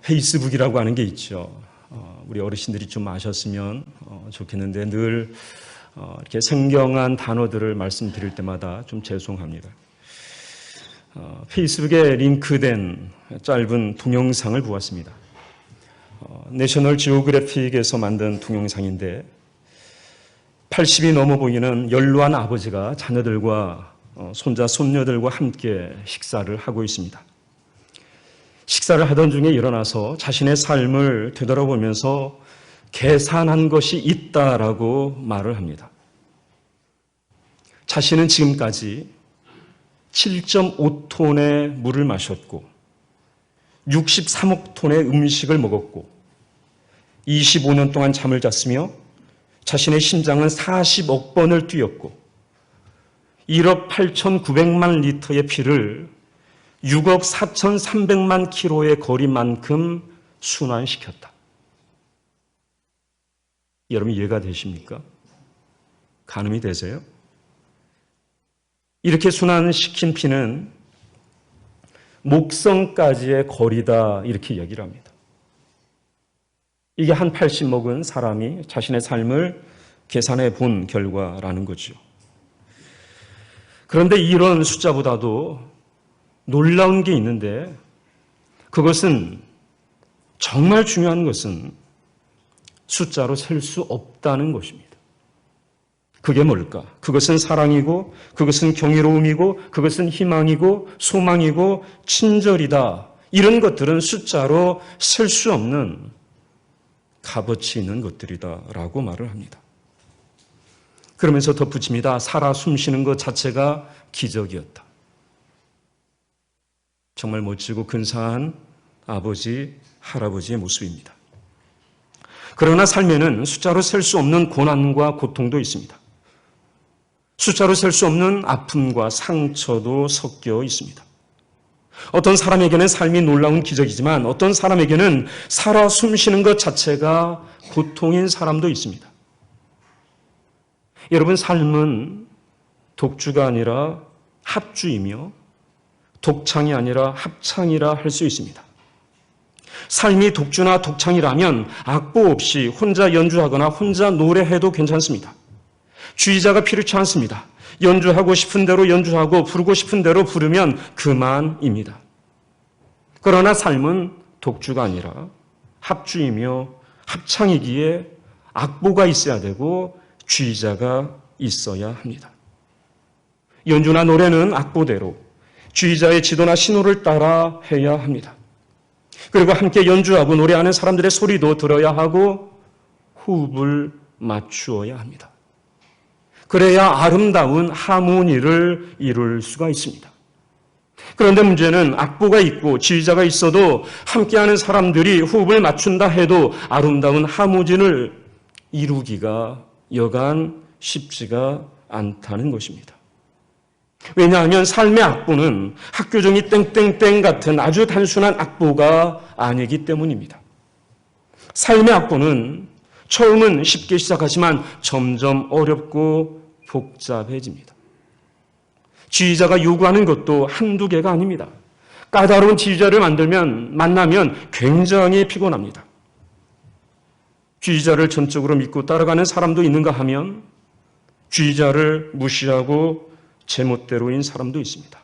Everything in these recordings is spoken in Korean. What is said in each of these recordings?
페이스북이라고 하는 게 있죠. 우리 어르신들이 좀 아셨으면 좋겠는데 늘 이렇게 생경한 단어들을 말씀드릴 때마다 좀 죄송합니다. 페이스북에 링크된 짧은 동영상을 보았습니다. 내셔널 지오그래픽에서 만든 동영상인데 80이 넘어 보이는 연로한 아버지가 자녀들과 손자, 손녀들과 함께 식사를 하고 있습니다. 식사를 하던 중에 일어나서 자신의 삶을 되돌아보면서 계산한 것이 있다라고 말을 합니다. 자신은 지금까지 7.5톤의 물을 마셨고 63억 톤의 음식을 먹었고 25년 동안 잠을 잤으며 자신의 심장은 40억 번을 뛰었고 1억 8,900만 리터의 피를 6억 4,300만 킬로의 거리만큼 순환시켰다. 여러분 이해가 되십니까? 가늠이 되세요? 이렇게 순환시킨 피는 목성까지의 거리다 이렇게 얘기를 합니다. 이게 한 80 먹은 사람이 자신의 삶을 계산해 본 결과라는 거죠. 그런데 이런 숫자보다도 놀라운 게 있는데 그것은 정말 중요한 것은 숫자로 셀 수 없다는 것입니다. 그게 뭘까? 그것은 사랑이고 그것은 경이로움이고 그것은 희망이고 소망이고 친절이다. 이런 것들은 숫자로 셀 수 없는 값어치 있는 것들이다라고 말을 합니다. 그러면서 덧붙입니다. 살아 숨쉬는 것 자체가 기적이었다. 정말 멋지고 근사한 아버지, 할아버지의 모습입니다. 그러나 삶에는 숫자로 셀 수 없는 고난과 고통도 있습니다. 숫자로 셀 수 없는 아픔과 상처도 섞여 있습니다. 어떤 사람에게는 삶이 놀라운 기적이지만 어떤 사람에게는 살아 숨쉬는 것 자체가 고통인 사람도 있습니다. 여러분 삶은 독주가 아니라 합주이며 독창이 아니라 합창이라 할 수 있습니다. 삶이 독주나 독창이라면 악보 없이 혼자 연주하거나 혼자 노래해도 괜찮습니다. 주의자가 필요치 않습니다. 연주하고 싶은 대로 연주하고 부르고 싶은 대로 부르면 그만입니다. 그러나 삶은 독주가 아니라 합주이며 합창이기에 악보가 있어야 되고 주의자가 있어야 합니다. 연주나 노래는 악보대로 주의자의 지도나 신호를 따라 해야 합니다. 그리고 함께 연주하고 노래하는 사람들의 소리도 들어야 하고 호흡을 맞추어야 합니다. 그래야 아름다운 하모니를 이룰 수가 있습니다. 그런데 문제는 악보가 있고 지휘자가 있어도 함께하는 사람들이 호흡을 맞춘다 해도 아름다운 하모니를 이루기가 여간 쉽지가 않다는 것입니다. 왜냐하면 삶의 악보는 학교종이 땡땡땡 같은 아주 단순한 악보가 아니기 때문입니다. 삶의 악보는 처음은 쉽게 시작하지만 점점 어렵고 복잡해집니다. 지휘자가 요구하는 것도 한두 개가 아닙니다. 까다로운 지휘자를 만나면 굉장히 피곤합니다. 지휘자를 전적으로 믿고 따라가는 사람도 있는가 하면 지휘자를 무시하고 제멋대로인 사람도 있습니다.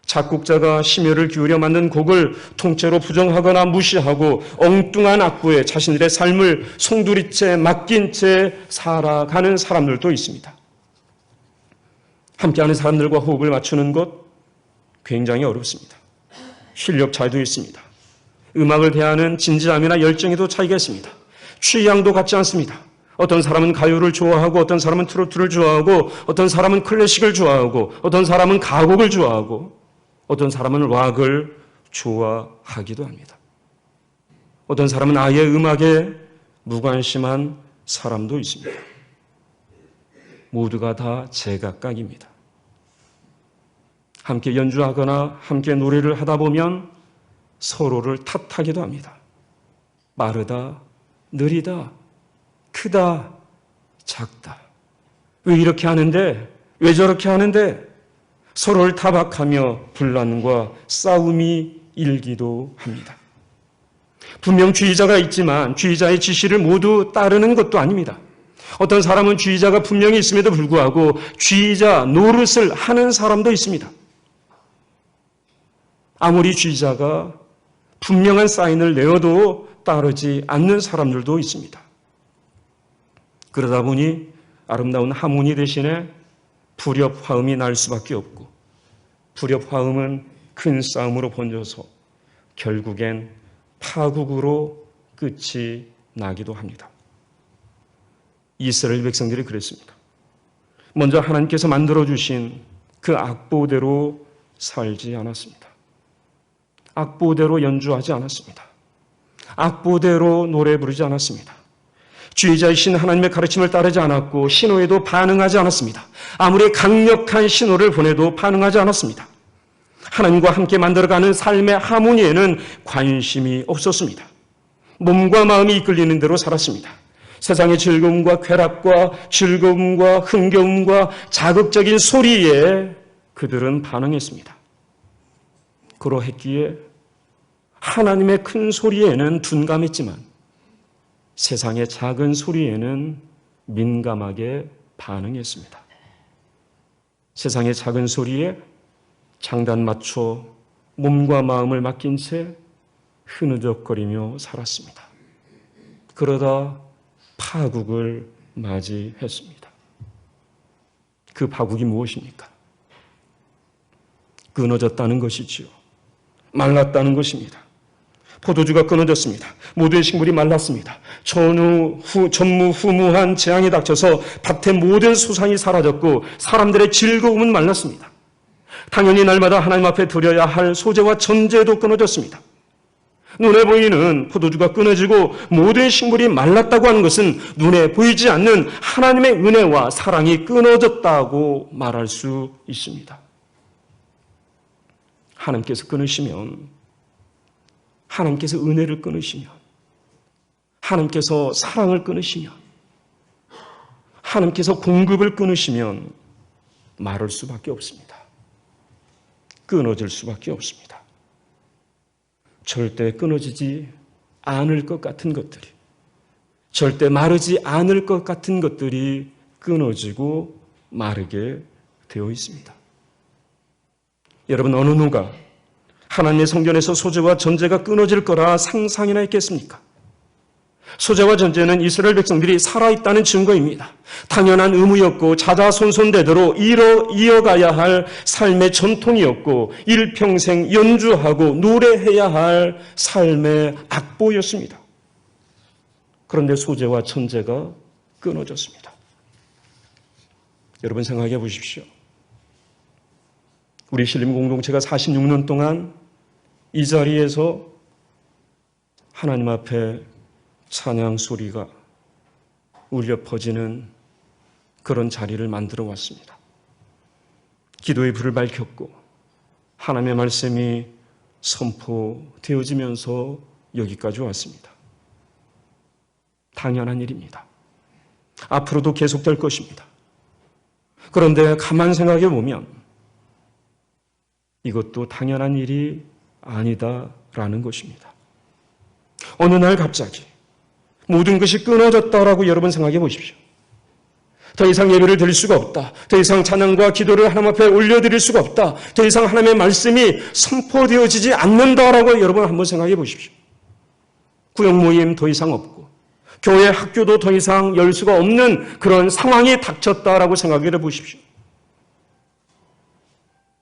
작곡자가 심혈을 기울여 만든 곡을 통째로 부정하거나 무시하고 엉뚱한 악보에 자신들의 삶을 송두리째 맡긴 채 살아가는 사람들도 있습니다. 함께하는 사람들과 호흡을 맞추는 것 굉장히 어렵습니다. 실력 차이도 있습니다. 음악을 대하는 진지함이나 열정에도 차이가 있습니다. 취향도 같지 않습니다. 어떤 사람은 가요를 좋아하고 어떤 사람은 트로트를 좋아하고 어떤 사람은 클래식을 좋아하고 어떤 사람은 가곡을 좋아하고 어떤 사람은 락을 좋아하기도 합니다. 어떤 사람은 아예 음악에 무관심한 사람도 있습니다. 모두가 다 제각각입니다. 함께 연주하거나 함께 노래를 하다 보면 서로를 탓하기도 합니다. 빠르다, 느리다, 크다, 작다. 왜 이렇게 하는데? 왜 저렇게 하는데? 서로를 타박하며 분란과 싸움이 일기도 합니다. 분명 주의자가 있지만 주의자의 지시를 모두 따르는 것도 아닙니다. 어떤 사람은 주의자가 분명히 있음에도 불구하고 주의자 노릇을 하는 사람도 있습니다. 아무리 주의자가 분명한 사인을 내어도 따르지 않는 사람들도 있습니다. 그러다 보니 아름다운 하모니 대신에 불협화음이 날 수밖에 없고, 불협화음은 큰 싸움으로 번져서 결국엔 파국으로 끝이 나기도 합니다. 이스라엘 백성들이 그랬습니다. 먼저 하나님께서 만들어주신 그 악보대로 살지 않았습니다. 악보대로 연주하지 않았습니다. 악보대로 노래 부르지 않았습니다. 주의자이신 하나님의 가르침을 따르지 않았고 신호에도 반응하지 않았습니다. 아무리 강력한 신호를 보내도 반응하지 않았습니다. 하나님과 함께 만들어가는 삶의 하모니에는 관심이 없었습니다. 몸과 마음이 이끌리는 대로 살았습니다. 세상의 즐거움과 쾌락과 즐거움과 흥겨움과 자극적인 소리에 그들은 반응했습니다. 그러했기에 하나님의 큰 소리에는 둔감했지만 세상의 작은 소리에는 민감하게 반응했습니다. 세상의 작은 소리에 장단 맞춰 몸과 마음을 맡긴 채 흐느적거리며 살았습니다. 그러다 파국을 맞이했습니다. 그 파국이 무엇입니까? 끊어졌다는 것이지요. 말랐다는 것입니다. 포도주가 끊어졌습니다. 모두의 식물이 말랐습니다. 전무후무한 재앙이 닥쳐서 밭의 모든 소산이 사라졌고 사람들의 즐거움은 말랐습니다. 당연히 날마다 하나님 앞에 드려야 할 소재와 전제도 끊어졌습니다. 눈에 보이는 포도주가 끊어지고 모든 식물이 말랐다고 하는 것은 눈에 보이지 않는 하나님의 은혜와 사랑이 끊어졌다고 말할 수 있습니다. 하나님께서 끊으시면, 하나님께서 은혜를 끊으시면, 하나님께서 사랑을 끊으시면, 하나님께서 공급을 끊으시면 마를 수밖에 없습니다. 끊어질 수밖에 없습니다. 절대 끊어지지 않을 것 같은 것들이, 절대 마르지 않을 것 같은 것들이 끊어지고 마르게 되어 있습니다. 여러분, 어느 누가 하나님의 성전에서 소재와 전제가 끊어질 거라 상상이나 했겠습니까? 소재와 전제는 이스라엘 백성들이 살아있다는 증거입니다. 당연한 의무였고 자자손손대대로 이어가야 할 삶의 전통이었고 일평생 연주하고 노래해야 할 삶의 악보였습니다. 그런데 소재와 전제가 끊어졌습니다. 여러분 생각해 보십시오. 우리 신림 공동체가 46년 동안 이 자리에서 하나님 앞에 찬양 소리가 울려 퍼지는 그런 자리를 만들어 왔습니다. 기도의 불을 밝혔고 하나님의 말씀이 선포되어지면서 여기까지 왔습니다. 당연한 일입니다. 앞으로도 계속될 것입니다. 그런데 가만 생각해 보면 이것도 당연한 일이 아니다라는 것입니다. 어느 날 갑자기 모든 것이 끊어졌다라고 여러분 생각해 보십시오. 더 이상 예배를 드릴 수가 없다. 더 이상 찬양과 기도를 하나님 앞에 올려드릴 수가 없다. 더 이상 하나님의 말씀이 선포되어지지 않는다라고 여러분 한번 생각해 보십시오. 구역 모임 더 이상 없고 교회 학교도 더 이상 열 수가 없는 그런 상황이 닥쳤다라고 생각해 보십시오.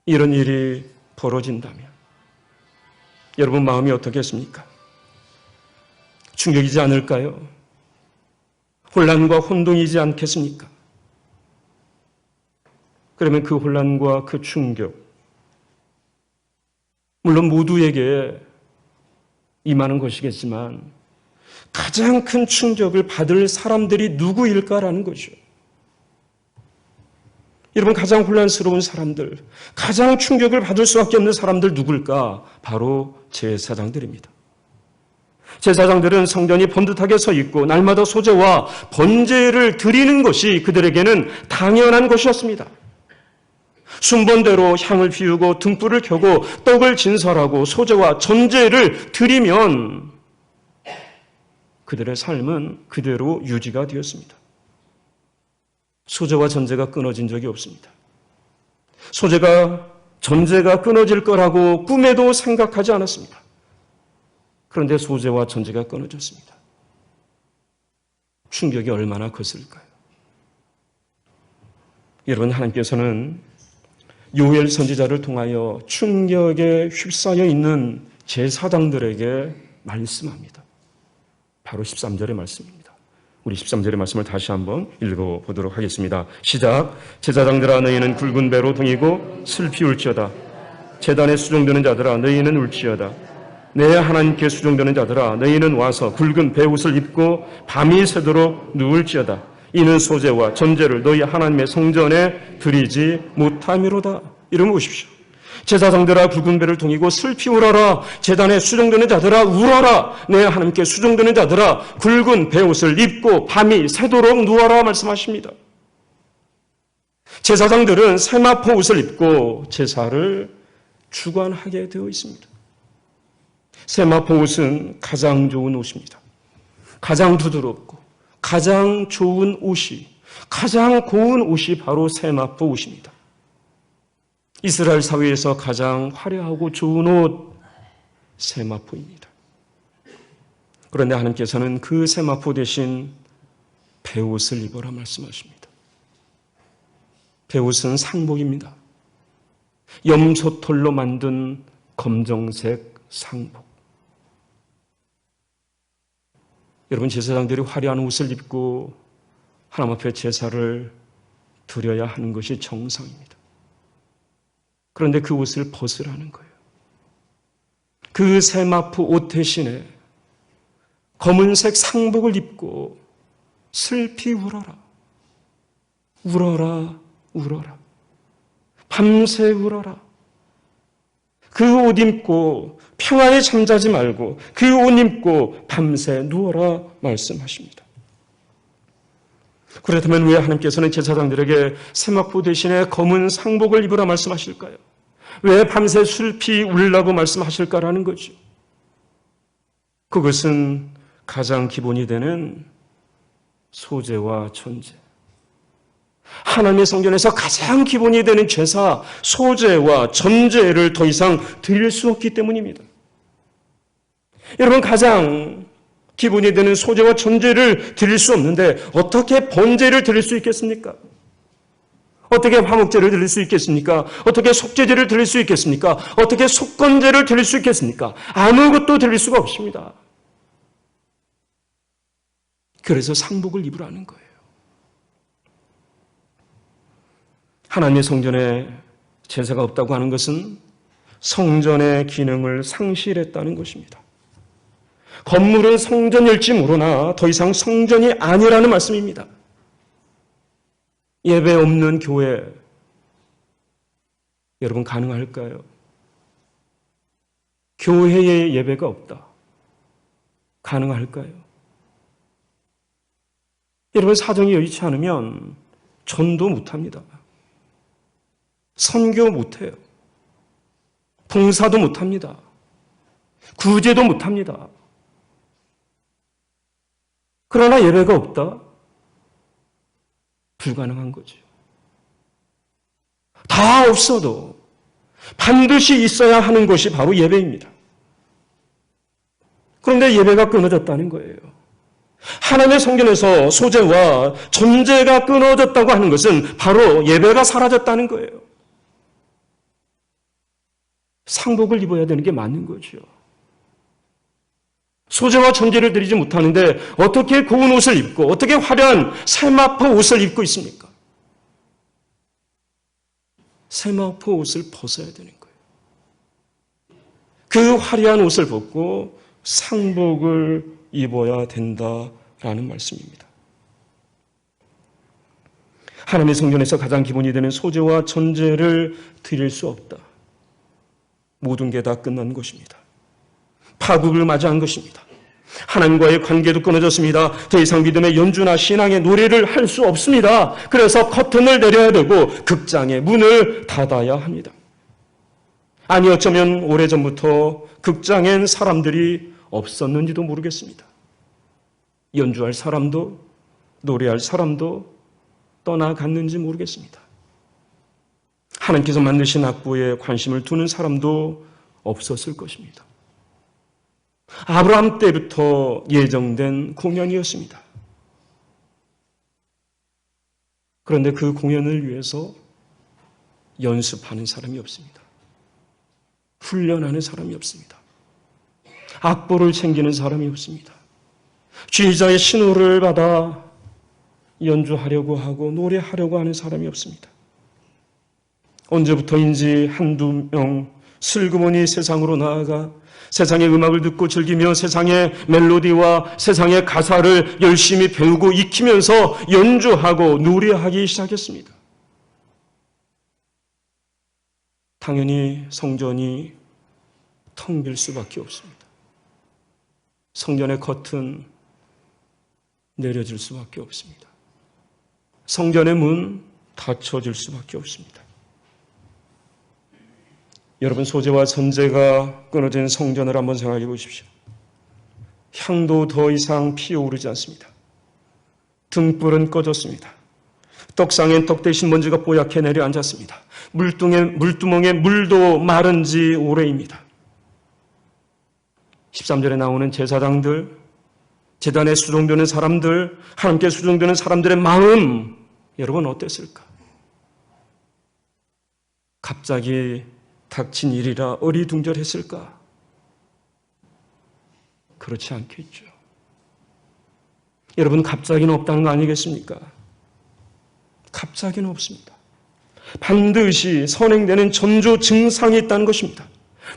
이런 일이 벌어진다면 여러분 마음이 어떻겠습니까? 충격이지 않을까요? 혼란과 혼동이지 않겠습니까? 그러면 그 혼란과 그 충격, 물론 모두에게 임하는 것이겠지만 가장 큰 충격을 받을 사람들이 누구일까라는 거죠. 여러분, 가장 혼란스러운 사람들, 가장 충격을 받을 수밖에 없는 사람들 누굴까? 바로 제사장들입니다. 제사장들은 성전이 번듯하게 서 있고 날마다 소재와 번제를 드리는 것이 그들에게는 당연한 것이었습니다. 순번대로 향을 피우고 등불을 켜고 떡을 진설하고 소재와 전제를 드리면 그들의 삶은 그대로 유지가 되었습니다. 소재와 전제가 끊어진 적이 없습니다. 소재가 전제가 끊어질 거라고 꿈에도 생각하지 않았습니다. 그런데 소재와 전제가 끊어졌습니다. 충격이 얼마나 컸을까요? 여러분, 하나님께서는 요엘 선지자를 통하여 충격에 휩싸여 있는 제사장들에게 말씀합니다. 바로 13절의 말씀입니다. 우리 13절의 말씀을 다시 한번 읽어보도록 하겠습니다. 시작. 제사장들아 너희는 굵은 배로 동이고 슬피 울지어다. 제단에 수종되는 자들아 너희는 울지어다. 내 하나님께 수종되는 자들아 너희는 와서 굵은 배옷을 입고 밤이 새도록 누울지어다. 이는 소재와 전제를 너희 하나님의 성전에 드리지 못함이로다. 이러면 오십시오. 제사장들아 굵은 배를 동이고 슬피 울어라. 제단에 수종되는 자들아 울어라. 내 하나님께 수종되는 자들아 굵은 배옷을 입고 밤이 새도록 누워라 말씀하십니다. 제사장들은 세마포 옷을 입고 제사를 주관하게 되어 있습니다. 세마포 옷은 가장 좋은 옷입니다. 가장 부드럽고 가장 좋은 옷이, 가장 고운 옷이 바로 세마포 옷입니다. 이스라엘 사회에서 가장 화려하고 좋은 옷, 세마포입니다. 그런데 하나님께서는 그 세마포 대신 베옷을 입어라 말씀하십니다. 베옷은 상복입니다. 염소털로 만든 검정색 상복. 여러분, 제사장들이 화려한 옷을 입고 하나님 앞에 제사를 드려야 하는 것이 정상입니다. 그런데 그 옷을 벗으라는 거예요. 그 세마포 옷 대신에 검은색 상복을 입고 슬피 울어라. 울어라, 울어라. 밤새 울어라. 그 옷 입고 평안에 잠자지 말고 그 옷 입고 밤새 누워라 말씀하십니다. 그렇다면 왜 하나님께서는 제사장들에게 세마포 대신에 검은 상복을 입으라 말씀하실까요? 왜 밤새 슬피 울라고 말씀하실까라는 거죠. 그것은 가장 기본이 되는 소재와 전제. 하나님의 성전에서 가장 기본이 되는 제사, 소재와 전제를 더 이상 드릴 수 없기 때문입니다. 여러분, 가장 기본이 되는 소재와 전제를 드릴 수 없는데 어떻게 번제를 드릴 수 있겠습니까? 어떻게 화목제를 드릴 수 있겠습니까? 어떻게 속죄제를 드릴 수 있겠습니까? 어떻게 속건제를 드릴 수 있겠습니까? 아무것도 드릴 수가 없습니다. 그래서 상복을 입으라는 거예요. 하나님의 성전에 제사가 없다고 하는 것은 성전의 기능을 상실했다는 것입니다. 건물은 성전일지 모르나 더 이상 성전이 아니라는 말씀입니다. 예배 없는 교회, 여러분 가능할까요? 교회에 예배가 없다. 가능할까요? 여러분, 사정이 여의치 않으면 전도 못합니다. 선교 못해요. 봉사도 못합니다. 구제도 못합니다. 그러나 예배가 없다? 불가능한 거죠. 다 없어도 반드시 있어야 하는 것이 바로 예배입니다. 그런데 예배가 끊어졌다는 거예요. 하나님의 성전에서 소재와 전제가 끊어졌다고 하는 것은 바로 예배가 사라졌다는 거예요. 상복을 입어야 되는 게 맞는 거죠. 소재와 전제를 드리지 못하는데 어떻게 고운 옷을 입고 어떻게 화려한 세마포 옷을 입고 있습니까? 세마포 옷을 벗어야 되는 거예요. 그 화려한 옷을 벗고 상복을 입어야 된다라는 말씀입니다. 하나님의 성전에서 가장 기본이 되는 소재와 전제를 드릴 수 없다. 모든 게 다 끝난 것입니다. 파국을 맞이한 것입니다. 하나님과의 관계도 끊어졌습니다. 더 이상 믿음의 연주나 신앙의 노래를 할 수 없습니다. 그래서 커튼을 내려야 되고 극장의 문을 닫아야 합니다. 아니 어쩌면 오래전부터 극장엔 사람들이 없었는지도 모르겠습니다. 연주할 사람도 노래할 사람도 떠나갔는지 모르겠습니다. 하나님께서 만드신 악보에 관심을 두는 사람도 없었을 것입니다. 아브라함 때부터 예정된 공연이었습니다. 그런데 그 공연을 위해서 연습하는 사람이 없습니다. 훈련하는 사람이 없습니다. 악보를 챙기는 사람이 없습니다. 지휘자의 신호를 받아 연주하려고 하고 노래하려고 하는 사람이 없습니다. 언제부터인지 한두 명 슬그머니 세상으로 나아가 세상의 음악을 듣고 즐기며 세상의 멜로디와 세상의 가사를 열심히 배우고 익히면서 연주하고 노래하기 시작했습니다. 당연히 성전이 텅 빌 수밖에 없습니다. 성전의 커튼 내려질 수밖에 없습니다. 성전의 문 닫혀질 수밖에 없습니다. 여러분, 소재와 전제가 끊어진 성전을 한번 생각해 보십시오. 향도 더 이상 피어오르지 않습니다. 등불은 꺼졌습니다. 떡상엔 떡 대신 먼지가 뽀얗게 내려앉았습니다. 물두멍에 물도 마른 지 오래입니다. 13절에 나오는 제사장들, 제단에 수종되는 사람들, 하나님께 수종되는 사람들의 마음, 여러분 어땠을까? 갑자기 닥친 일이라 어리둥절했을까? 그렇지 않겠죠. 여러분, 갑자기는 없다는 거 아니겠습니까? 갑자기는 없습니다. 반드시 선행되는 전조 증상이 있다는 것입니다.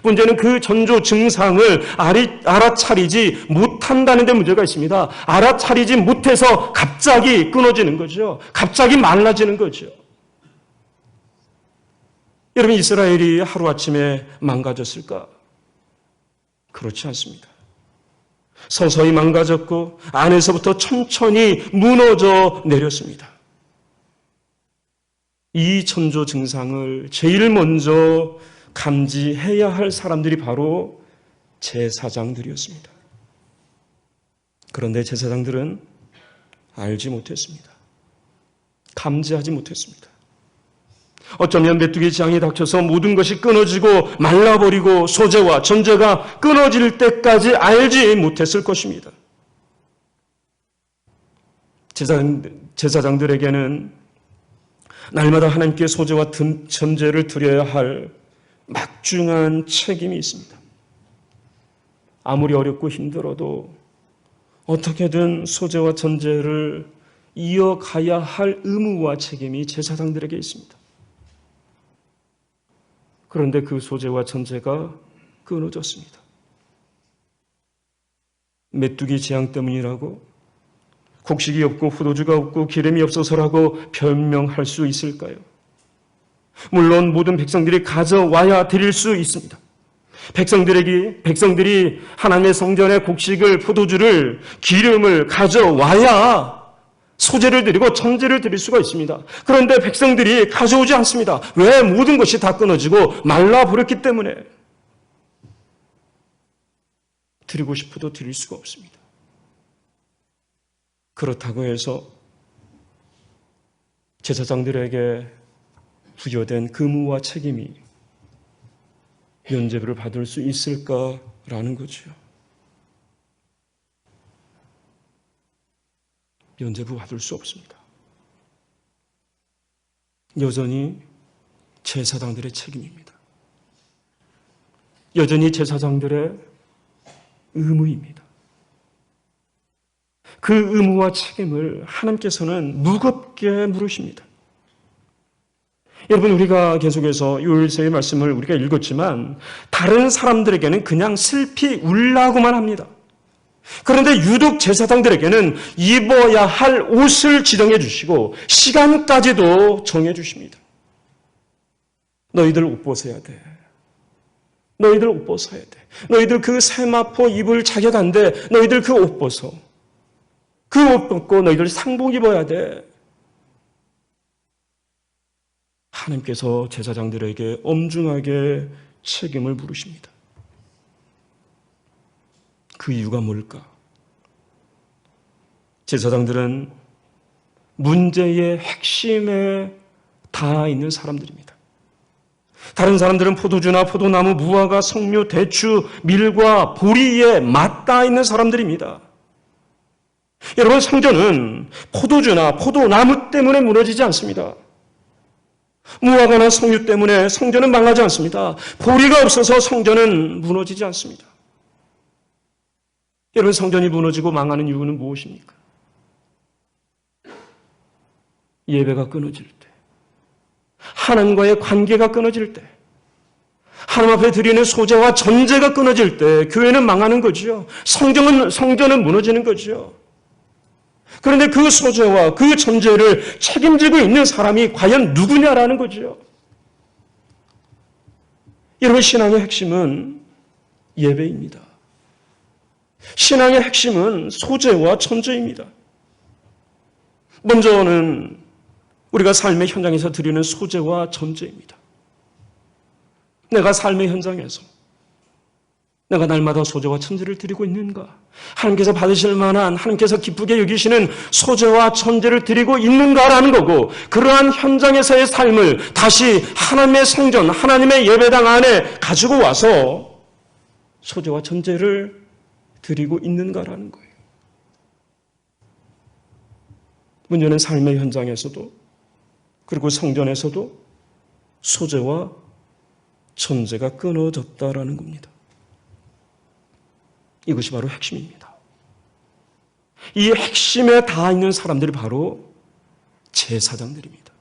문제는 그 전조 증상을 알아차리지 못한다는 데 문제가 있습니다. 알아차리지 못해서 갑자기 끊어지는 거죠. 갑자기 말라지는 거죠. 여러분, 이스라엘이 하루아침에 망가졌을까? 그렇지 않습니다. 서서히 망가졌고 안에서부터 천천히 무너져 내렸습니다. 이 천조 증상을 제일 먼저 감지해야 할 사람들이 바로 제사장들이었습니다. 그런데 제사장들은 알지 못했습니다. 감지하지 못했습니다. 어쩌면 메뚜기 재앙이 닥쳐서 모든 것이 끊어지고 말라버리고 소재와 전제가 끊어질 때까지 알지 못했을 것입니다. 제사장들에게는 날마다 하나님께 소재와 전제를 드려야 할 막중한 책임이 있습니다. 아무리 어렵고 힘들어도 어떻게든 소재와 전제를 이어가야 할 의무와 책임이 제사장들에게 있습니다. 그런데 그 소재와 전제가 끊어졌습니다. 메뚜기 재앙 때문이라고, 곡식이 없고 포도주가 없고 기름이 없어서라고 변명할 수 있을까요? 물론 모든 백성들이 가져와야 드릴 수 있습니다. 백성들이 하나님의 성전에 곡식을, 포도주를, 기름을 가져와야 소재를 드리고 전제를 드릴 수가 있습니다. 그런데 백성들이 가져오지 않습니다. 왜? 모든 것이 다 끊어지고 말라버렸기 때문에 드리고 싶어도 드릴 수가 없습니다. 그렇다고 해서 제사장들에게 부여된 의무와 책임이 면죄부를 받을 수 있을까라는 거죠. 면죄부 받을 수 없습니다. 여전히 제사장들의 책임입니다. 여전히 제사장들의 의무입니다. 그 의무와 책임을 하나님께서는 무겁게 물으십니다. 여러분, 우리가 계속해서 요일서의 말씀을 우리가 읽었지만 다른 사람들에게는 그냥 슬피 울라고만 합니다. 그런데 유독 제사장들에게는 입어야 할 옷을 지정해 주시고 시간까지도 정해 주십니다. 너희들 옷 벗어야 돼. 너희들 옷 벗어야 돼. 너희들 그 세마포 입을 자격 안 돼. 너희들 그 옷 벗어. 그 옷 벗고 너희들 상복 입어야 돼. 하나님께서 제사장들에게 엄중하게 책임을 물으십니다. 그 이유가 뭘까? 제사장들은 문제의 핵심에 닿아 있는 사람들입니다. 다른 사람들은 포도주나 포도나무, 무화과, 석류, 대추, 밀과 보리에 맞닿아 있는 사람들입니다. 여러분, 성전은 포도주나 포도나무 때문에 무너지지 않습니다. 무화과나 석류 때문에 성전은 망하지 않습니다. 보리가 없어서 성전은 무너지지 않습니다. 여러분, 성전이 무너지고 망하는 이유는 무엇입니까? 예배가 끊어질 때, 하나님과의 관계가 끊어질 때, 하나님 앞에 드리는 소재와 전제가 끊어질 때 교회는 망하는 거죠. 성전은 무너지는 거죠. 그런데 그 소재와 그 전제를 책임지고 있는 사람이 과연 누구냐라는 거죠. 여러분, 신앙의 핵심은 예배입니다. 신앙의 핵심은 소재와 전제입니다. 먼저는 우리가 삶의 현장에서 드리는 소재와 전제입니다. 내가 삶의 현장에서 내가 날마다 소재와 전제를 드리고 있는가? 하나님께서 받으실 만한, 하나님께서 기쁘게 여기시는 소재와 전제를 드리고 있는가라는 거고, 그러한 현장에서의 삶을 다시 하나님의 성전, 하나님의 예배당 안에 가지고 와서 소재와 전제를 드리고 있는가라는 거예요. 문제는 삶의 현장에서도, 그리고 성전에서도 소재와 전제가 끊어졌다라는 겁니다. 이것이 바로 핵심입니다. 이 핵심에 닿아 있는 사람들이 바로 제사장들입니다.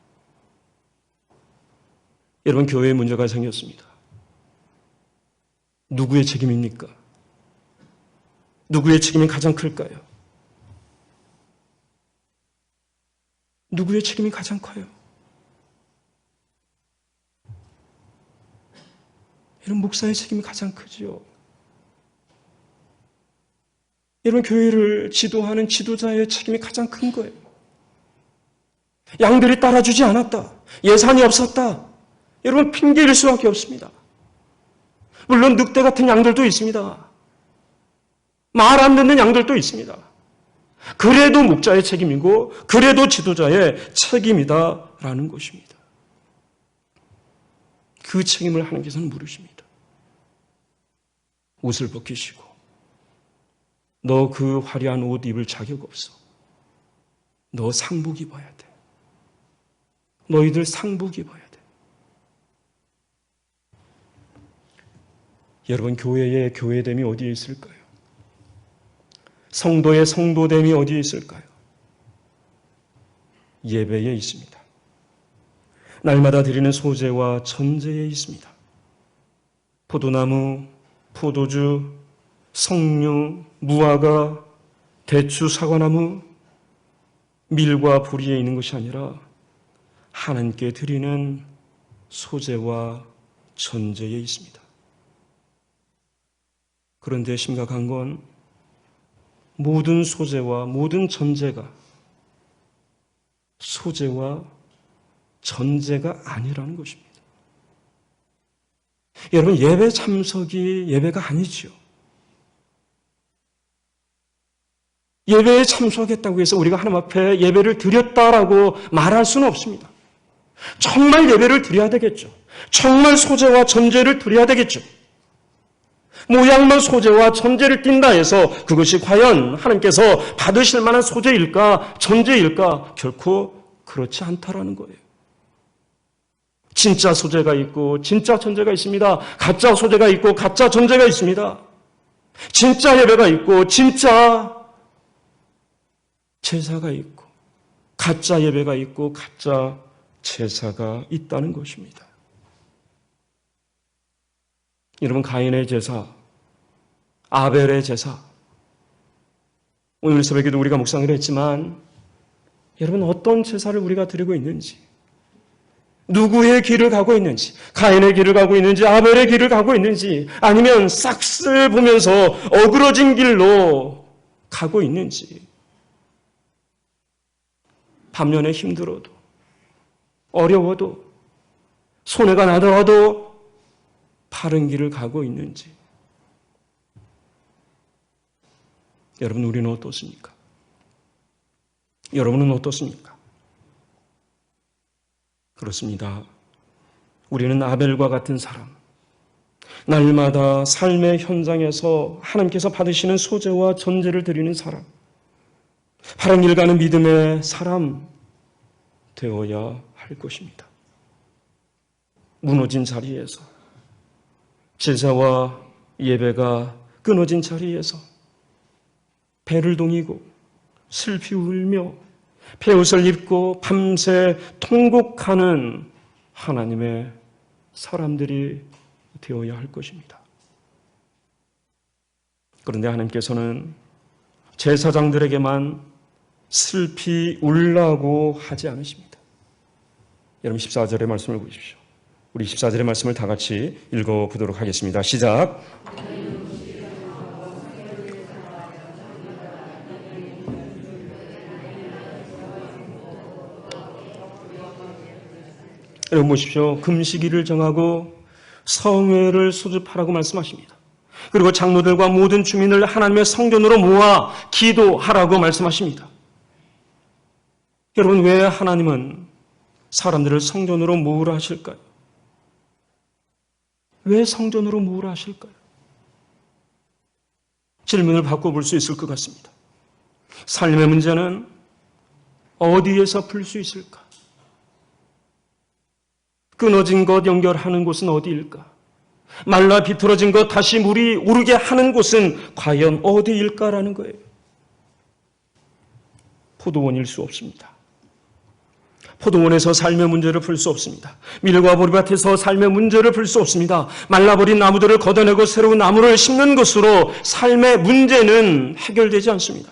여러분, 교회에 문제가 생겼습니다. 누구의 책임입니까? 누구의 책임이 가장 클까요? 누구의 책임이 가장 커요? 이런 목사의 책임이 가장 크지요. 여러분, 교회를 지도하는 지도자의 책임이 가장 큰 거예요. 양들이 따라주지 않았다. 예산이 없었다. 여러분, 핑계일 수밖에 없습니다. 물론 늑대 같은 양들도 있습니다. 말 안 듣는 양들도 있습니다. 그래도 목자의 책임이고 그래도 지도자의 책임이다라는 것입니다. 그 책임을 하나님께서는 물으십니다. 옷을 벗기시고 너 그 화려한 옷 입을 자격 없어. 너 상복 입어야 돼. 너희들 상복 입어야 돼. 여러분, 교회의 교회됨이 어디에 있을까요? 성도의 성도됨이 어디에 있을까요? 예배에 있습니다. 날마다 드리는 소재와 전제에 있습니다. 포도나무, 포도주, 석류, 무화과, 대추, 사과나무, 밀과 보리에 있는 것이 아니라 하나님께 드리는 소재와 전제에 있습니다. 그런데 심각한 건 모든 소재와 모든 전제가 소재와 전제가 아니라는 것입니다. 여러분, 예배 참석이 예배가 아니죠. 예배에 참석했다고 해서 우리가 하나님 앞에 예배를 드렸다라고 말할 수는 없습니다. 정말 예배를 드려야 되겠죠. 정말 소재와 전제를 드려야 되겠죠. 모양만 소재와 전제를 띈다 해서 그것이 과연 하나님께서 받으실 만한 소재일까 전제일까? 결코 그렇지 않다라는 거예요. 진짜 소재가 있고 진짜 전제가 있습니다. 가짜 소재가 있고 가짜 전제가 있습니다. 진짜 예배가 있고 진짜 제사가 있고 가짜 예배가 있고 가짜 제사가 있다는 것입니다. 여러분, 가인의 제사, 아벨의 제사, 오늘 새벽에도 우리가 묵상을 했지만 여러분, 어떤 제사를 우리가 드리고 있는지, 누구의 길을 가고 있는지, 가인의 길을 가고 있는지, 아벨의 길을 가고 있는지, 아니면 싹쓸 보면서 어그러진 길로 가고 있는지, 반면에 힘들어도, 어려워도, 손해가 나더라도 바른 길을 가고 있는지. 여러분, 우리는 어떻습니까? 여러분은 어떻습니까? 그렇습니다. 우리는 아벨과 같은 사람, 날마다 삶의 현장에서 하나님께서 받으시는 소재와 전제를 드리는 사람, 바른 길 가는 믿음의 사람 되어야 할 것입니다. 무너진 자리에서, 제사와 예배가 끊어진 자리에서 배를 동이고 슬피 울며 베옷을 입고 밤새 통곡하는 하나님의 사람들이 되어야 할 것입니다. 그런데 하나님께서는 제사장들에게만 슬피 울라고 하지 않으십니다. 여러분 14절의 말씀을 보십시오. 우리 14절의 말씀을 다 같이 읽어보도록 하겠습니다. 시작. 여러분 보십시오. 금식일을 정하고 성회를 소집하라고 말씀하십니다. 그리고 장로들과 모든 주민을 하나님의 성전으로 모아 기도하라고 말씀하십니다. 여러분, 왜 하나님은 사람들을 성전으로 모으라 하실까요? 왜 성전으로 모으라 하실까요? 질문을 바꿔볼 수 있을 것 같습니다. 삶의 문제는 어디에서 풀 수 있을까? 끊어진 것 연결하는 곳은 어디일까? 말라 비틀어진 것 다시 물이 오르게 하는 곳은 과연 어디일까라는 거예요. 포도원일 수 없습니다. 포도원에서 삶의 문제를 풀 수 없습니다. 밀과 보리밭에서 삶의 문제를 풀 수 없습니다. 말라버린 나무들을 걷어내고 새로운 나무를 심는 것으로 삶의 문제는 해결되지 않습니다.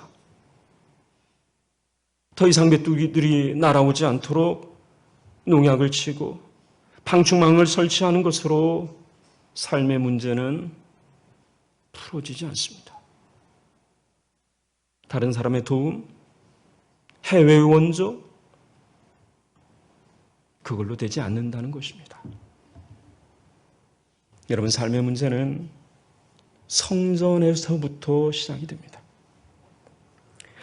더 이상 메뚜기들이 날아오지 않도록 농약을 치고 방충망을 설치하는 것으로 삶의 문제는 풀어지지 않습니다. 다른 사람의 도움, 해외의 원조, 그걸로 되지 않는다는 것입니다. 여러분, 삶의 문제는 성전에서부터 시작이 됩니다.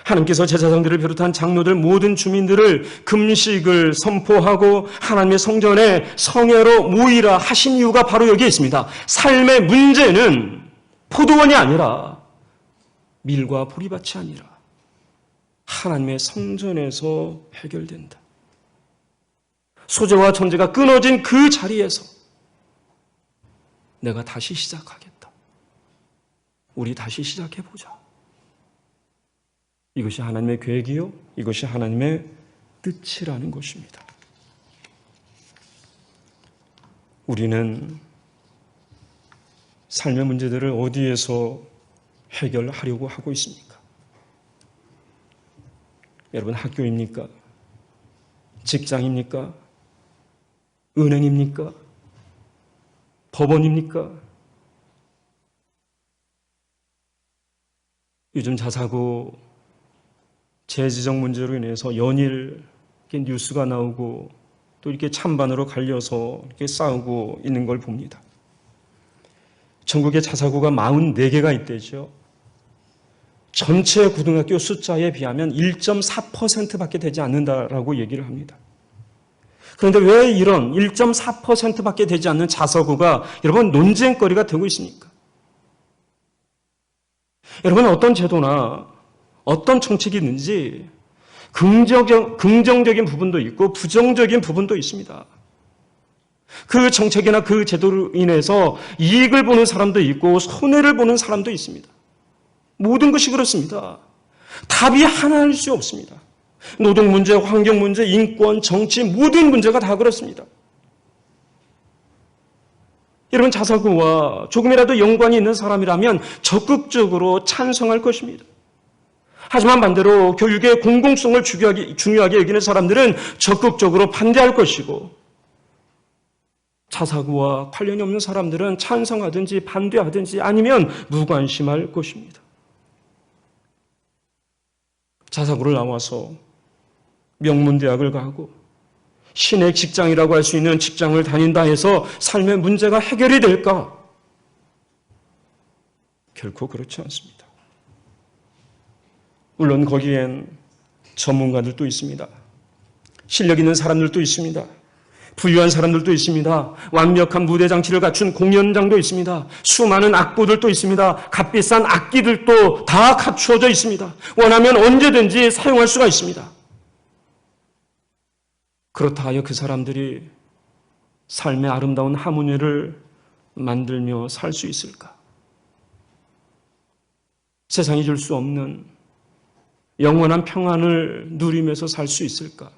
하나님께서 제사장들을 비롯한 장로들 모든 주민들을 금식을 선포하고 하나님의 성전에 성회로 모이라 하신 이유가 바로 여기에 있습니다. 삶의 문제는 포도원이 아니라 밀과 보리밭이 아니라 하나님의 성전에서 해결된다. 소재와 전제가 끊어진 그 자리에서 내가 다시 시작하겠다. 우리 다시 시작해보자. 이것이 하나님의 계획이요, 이것이 하나님의 뜻이라는 것입니다. 우리는 삶의 문제들을 어디에서 해결하려고 하고 있습니까? 여러분, 학교입니까? 직장입니까? 은행입니까? 법원입니까? 요즘 자사고 재지정 문제로 인해서 연일 이렇게 뉴스가 나오고 또 이렇게 찬반으로 갈려서 이렇게 싸우고 있는 걸 봅니다. 전국에 자사고가 44개가 있대죠. 전체 고등학교 숫자에 비하면 1.4%밖에 되지 않는다라고 얘기를 합니다. 그런데 왜 이런 1.4%밖에 되지 않는 자사고가 여러분 논쟁거리가 되고 있습니까? 여러분, 어떤 제도나 어떤 정책이 있는지 긍정적인 부분도 있고 부정적인 부분도 있습니다. 그 정책이나 그 제도로 인해서 이익을 보는 사람도 있고 손해를 보는 사람도 있습니다. 모든 것이 그렇습니다. 답이 하나일 수 없습니다. 노동 문제, 환경 문제, 인권, 정치 모든 문제가 다 그렇습니다. 여러분, 자사고와 조금이라도 연관이 있는 사람이라면 적극적으로 찬성할 것입니다. 하지만 반대로 교육의 공공성을 중요하게 여기는 사람들은 적극적으로 반대할 것이고, 자사고와 관련이 없는 사람들은 찬성하든지 반대하든지 아니면 무관심할 것입니다. 자사고를 나와서 명문대학을 가고 신의 직장이라고 할 수 있는 직장을 다닌다 해서 삶의 문제가 해결이 될까? 결코 그렇지 않습니다. 물론 거기엔 전문가들도 있습니다. 실력 있는 사람들도 있습니다. 부유한 사람들도 있습니다. 완벽한 무대 장치를 갖춘 공연장도 있습니다. 수많은 악보들도 있습니다. 값비싼 악기들도 다 갖추어져 있습니다. 원하면 언제든지 사용할 수가 있습니다. 그렇다 하여 그 사람들이 삶의 아름다운 하모니를 만들며 살 수 있을까? 세상이 줄 수 없는 영원한 평안을 누리면서 살 수 있을까?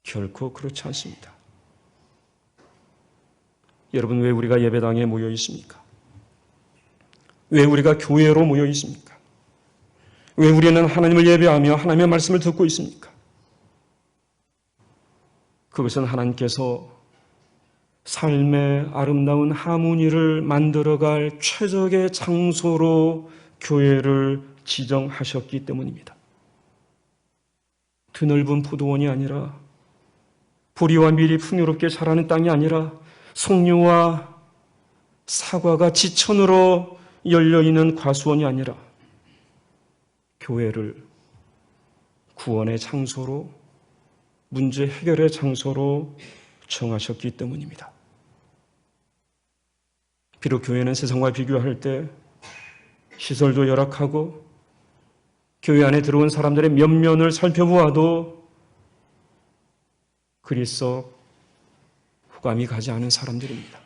결코 그렇지 않습니다. 여러분, 왜 우리가 예배당에 모여 있습니까? 왜 우리가 교회로 모여 있습니까? 왜 우리는 하나님을 예배하며 하나님의 말씀을 듣고 있습니까? 그것은 하나님께서 삶의 아름다운 하모니를 만들어갈 최적의 장소로 교회를 지정하셨기 때문입니다. 드넓은 포도원이 아니라, 보리와 밀이 풍요롭게 자라는 땅이 아니라, 송유와 사과가 지천으로 열려있는 과수원이 아니라, 교회를 구원의 장소로, 문제 해결의 장소로 정하셨기 때문입니다. 비록 교회는 세상과 비교할 때 시설도 열악하고 교회 안에 들어온 사람들의 면면을 살펴보아도 그리 썩 호감이 가지 않은 사람들입니다.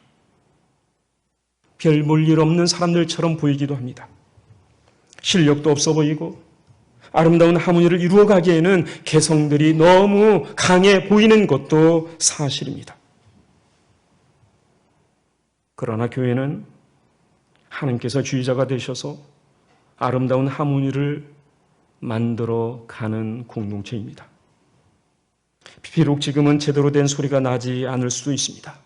별 볼 일 없는 사람들처럼 보이기도 합니다. 실력도 없어 보이고 아름다운 하모니를 이루어가기에는 개성들이 너무 강해 보이는 것도 사실입니다. 그러나 교회는 하나님께서 주의자가 되셔서 아름다운 하모니를 만들어 가는 공동체입니다. 비록 지금은 제대로 된 소리가 나지 않을 수도 있습니다.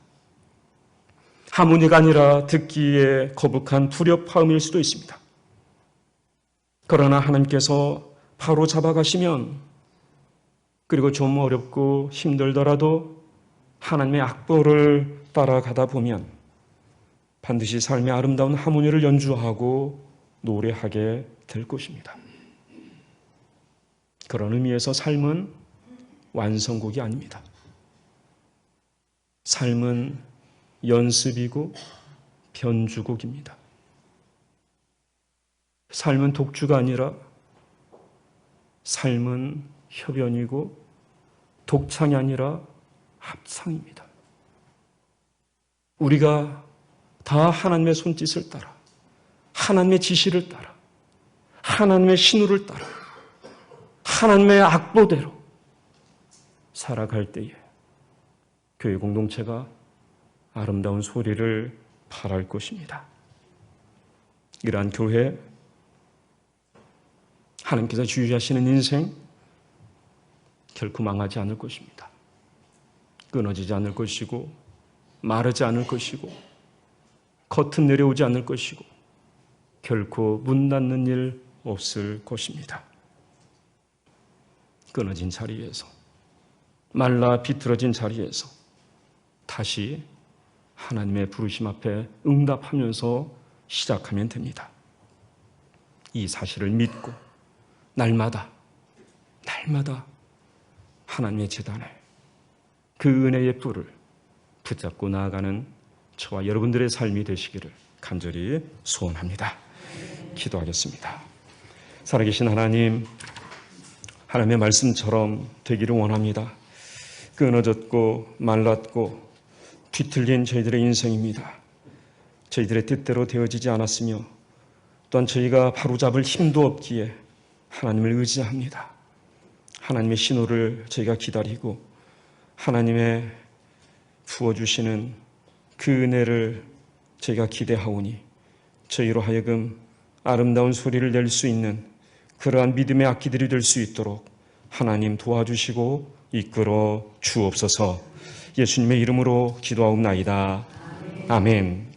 하모니가 아니라 듣기에 거북한 불협화음일 수도 있습니다. 그러나 하나님께서 바로 잡아가시면, 그리고 좀 어렵고 힘들더라도 하나님의 악보를 따라가다 보면 반드시 삶의 아름다운 하모니를 연주하고 노래하게 될 것입니다. 그런 의미에서 삶은 완성곡이 아닙니다. 삶은 연습이고 변주곡입니다. 삶은 독주가 아니라 삶은 협연이고 독창이 아니라 합창입니다. 우리가 다 하나님의 손짓을 따라, 하나님의 지시를 따라, 하나님의 신호를 따라, 하나님의 악보대로 살아갈 때에 교회 공동체가 아름다운 소리를 발할 것입니다. 이러한 교회, 하나님께서 주의하시는 인생 결코 망하지 않을 것입니다. 끊어지지 않을 것이고, 마르지 않을 것이고, 겉은 내려오지 않을 것이고, 결코 문 닫는 일 없을 것입니다. 끊어진 자리에서, 말라 비틀어진 자리에서 다시 하나님의 부르심 앞에 응답하면서 시작하면 됩니다. 이 사실을 믿고 날마다 하나님의 제단에 그 은혜의 불을 붙잡고 나아가는 저와 여러분들의 삶이 되시기를 간절히 소원합니다. 기도하겠습니다. 살아계신 하나님, 하나님의 말씀처럼 되기를 원합니다. 끊어졌고 말랐고 뒤틀린 저희들의 인생입니다. 저희들의 뜻대로 되어지지 않았으며 또한 저희가 바로잡을 힘도 없기에 하나님을 의지합니다. 하나님의 신호를 저희가 기다리고 하나님의 부어주시는 그 은혜를 저희가 기대하오니 저희로 하여금 아름다운 소리를 낼 수 있는 그러한 믿음의 악기들이 될 수 있도록 하나님 도와주시고 이끌어 주옵소서. 예수님의 이름으로 기도하옵나이다. 아멘.